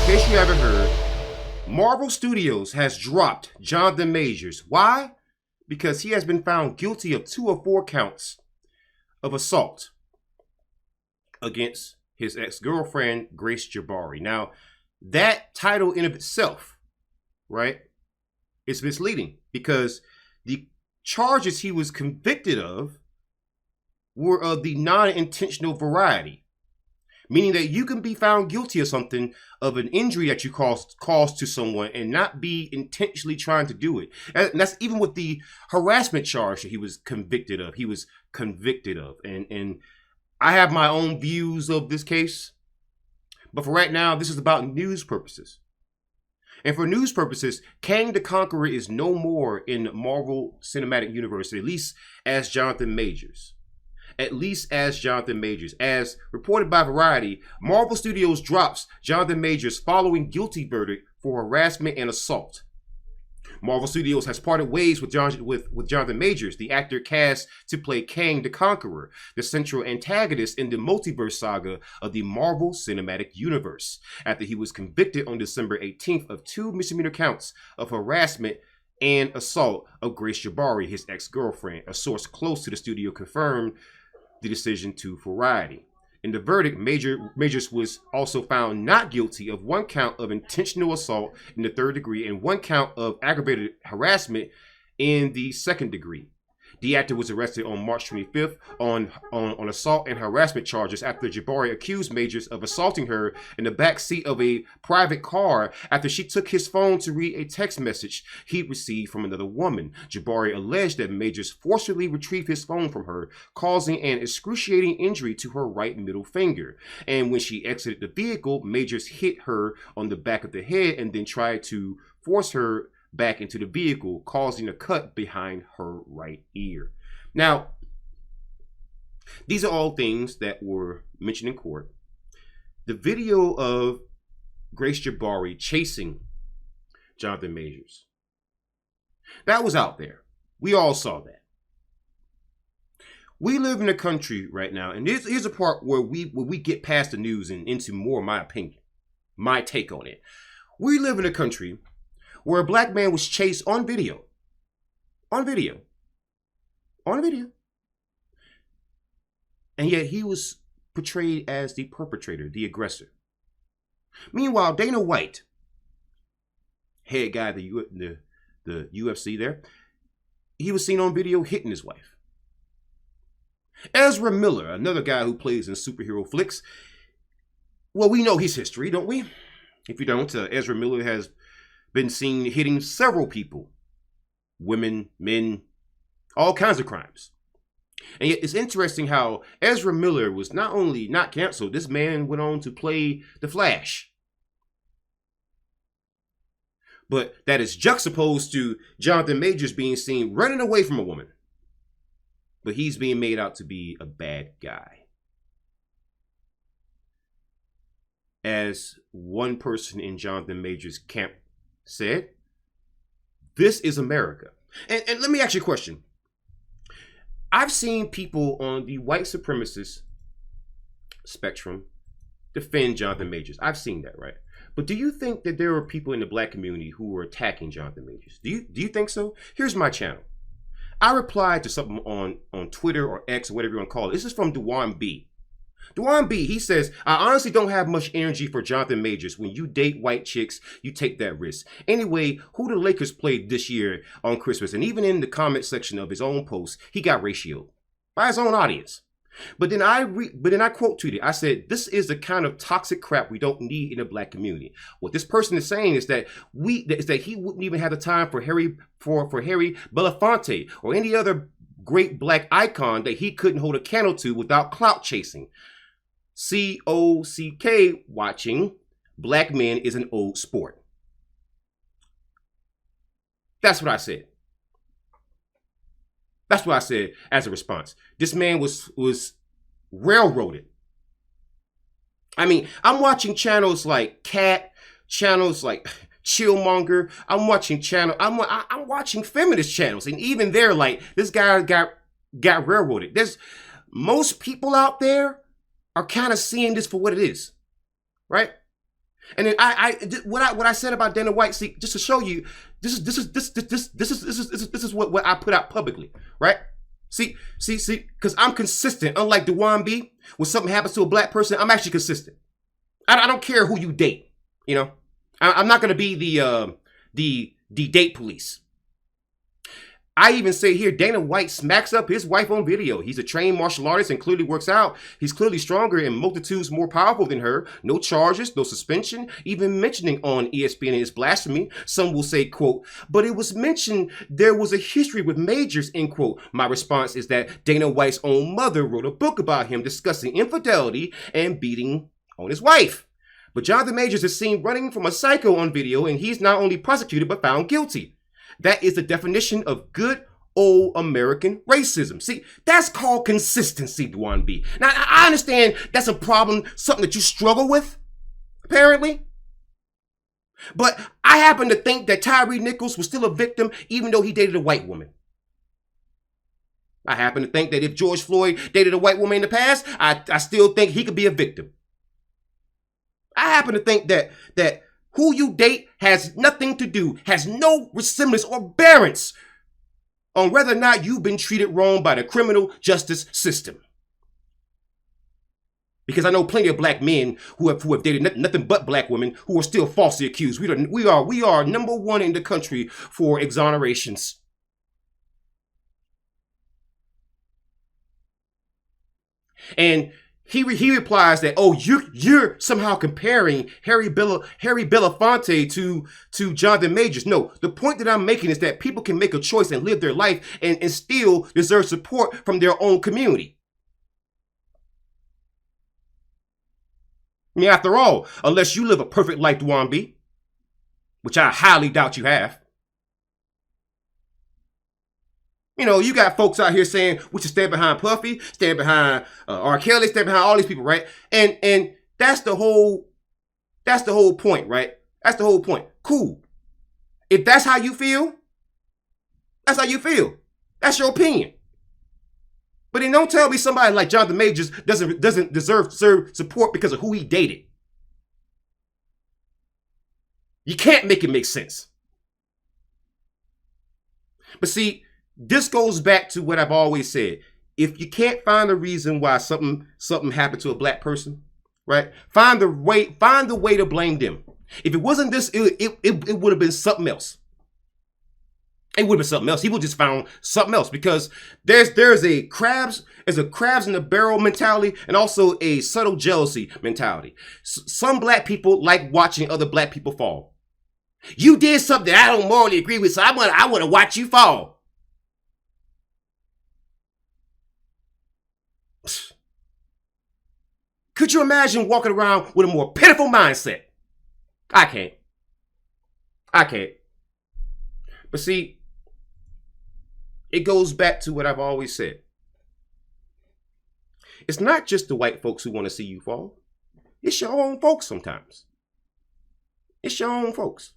case you haven't heard, Marvel Studios has dropped Johnathan Majors. Why? Because he has been found guilty of 2 or 4 counts of assault against his ex-girlfriend, Grace Jabari. Now, that title in of itself, right, is misleading because the charges he was convicted of were of the non-intentional variety, meaning that you can be found guilty of something, of an injury that you caused to someone and not be intentionally trying to do it. And that's even with the harassment charge that he was convicted of. And I have my own views of this case, but for right now, this is about news purposes. And for news purposes, Kang the Conqueror is no more in Marvel Cinematic Universe, at least as Johnathan Majors. As reported by Variety, Marvel Studios drops Johnathan Majors following guilty verdict for harassment and assault. Marvel Studios has parted ways with Johnathan Majors, the actor cast to play Kang the Conqueror, the central antagonist in the multiverse saga of the Marvel Cinematic Universe, after he was convicted on December 18th of 2 misdemeanor counts of harassment and assault of Grace Jabari, his ex-girlfriend. A source close to the studio confirmed the decision to Variety. In the verdict, Majors was also found not guilty of 1 count of intentional assault in the 3rd degree and 1 count of aggravated harassment in the 2nd degree. The actor was arrested on March 25th on assault and harassment charges after Jabari accused Majors of assaulting her in the back seat of a private car after she took his phone to read a text message he received from another woman. Jabari alleged that Majors forcibly retrieved his phone from her, causing an excruciating injury to her right middle finger. And when she exited the vehicle, Majors hit her on the back of the head and then tried to force her back into the vehicle, causing a cut behind her right ear. Now, these are all things that were mentioned in court. The video of Grace Jabari chasing Johnathan Majors, that was out there. We all saw that. We live in a country right now, and here's a part where we get past the news and into more of my opinion, my take on it. We live in a country where a black man was chased on video. And yet he was portrayed as the perpetrator, the aggressor. Meanwhile, Dana White, head guy of the UFC there, he was seen on video hitting his wife. Ezra Miller, another guy who plays in superhero flicks, well, we know his history, don't we? If you don't, Ezra Miller has been seen hitting several people, women, men, all kinds of crimes. And yet it's interesting how Ezra Miller was not only not canceled, this man went on to play The Flash. But that is juxtaposed to Johnathan Majors being seen running away from a woman. But he's being made out to be a bad guy. As one person in Johnathan Majors' camp said, this is America. And let me ask you a question. I've seen people on the white supremacist spectrum defend Johnathan Majors. I've seen that, right? But do you think that there are people in the black community who are attacking Johnathan Majors? Do you think so? Here's my channel. I replied to something on Twitter or X or whatever you want to call it. This is from Dewan B. Dewan B, he says, I honestly don't have much energy for Johnathan Majors. When you date white chicks, you take that risk. Anyway, who the Lakers played this year on Christmas? And even in the comment section of his own post, he got ratioed by his own audience. But then I quote tweeted, I said, this is the kind of toxic crap we don't need in the black community. What this person is saying is that he wouldn't even have the time for Harry Belafonte or any other great black icon that he couldn't hold a candle to without clout chasing. COCK watching black men is an old sport. That's what I said. That's what I said as a response. This man was railroaded. I mean, I'm watching channels like Cat, channels like Chillmonger. I'm watching feminist channels, and even they're like, this guy got railroaded. There's most people out there are kind of seeing this for what it is, right? And then what I said about Dana White, see, just to show you, this is what I put out publicly, right? See, because I'm consistent. Unlike Dewan B, when something happens to a black person, I'm actually consistent. I don't care who you date, you know. I'm not gonna be the date police. I even say here, Dana White smacks up his wife on video. He's a trained martial artist and clearly works out. He's clearly stronger and multitudes more powerful than her. No charges, no suspension. Even mentioning on ESPN is blasphemy. Some will say, quote, but it was mentioned there was a history with Majors, end quote. My response is that Dana White's own mother wrote a book about him discussing infidelity and beating on his wife. But Johnathan Majors is seen running from a psycho on video, and he's not only prosecuted but found guilty. That is the definition of good old American racism. See, that's called consistency, Dwan B. Now, I understand that's a problem, something that you struggle with, apparently. But I happen to think that Tyree Nichols was still a victim, even though he dated a white woman. I happen to think that if George Floyd dated a white woman in the past, I still think he could be a victim. I happen to think that who you date has nothing to do, has no resemblance or bearance on whether or not you've been treated wrong by the criminal justice system. Because I know plenty of black men who have dated nothing but black women who are still falsely accused. We are number one in the country for exonerations. And he replies that, oh, you're somehow comparing Harry Belafonte to Johnathan Majors. No, the point that I'm making is that people can make a choice and live their life and still deserve support from their own community. I mean, after all, unless you live a perfect life, Dwan B, which I highly doubt you have. You know, you got folks out here saying we should stand behind Puffy, stand behind R. Kelly, stand behind all these people, right? And that's the whole point, right? That's the whole point. Cool. If that's how you feel, that's how you feel. That's your opinion. But then don't tell me somebody like Johnathan Majors doesn't deserve support because of who he dated. You can't make it make sense. But see, this goes back to what I've always said. If you can't find a reason why something happened to a black person, right? Find the way to blame them. If it wasn't this, it would have been something else. It would have been something else. He would just found something else because there's a crabs in the barrel mentality and also a subtle jealousy mentality. Some black people like watching other black people fall. You did something I don't morally agree with, so I want to watch you fall. Could you imagine walking around with a more pitiful mindset? I can't. But see, it goes back to what I've always said. It's not just the white folks who want to see you fall. It's your own folks sometimes. It's your own folks.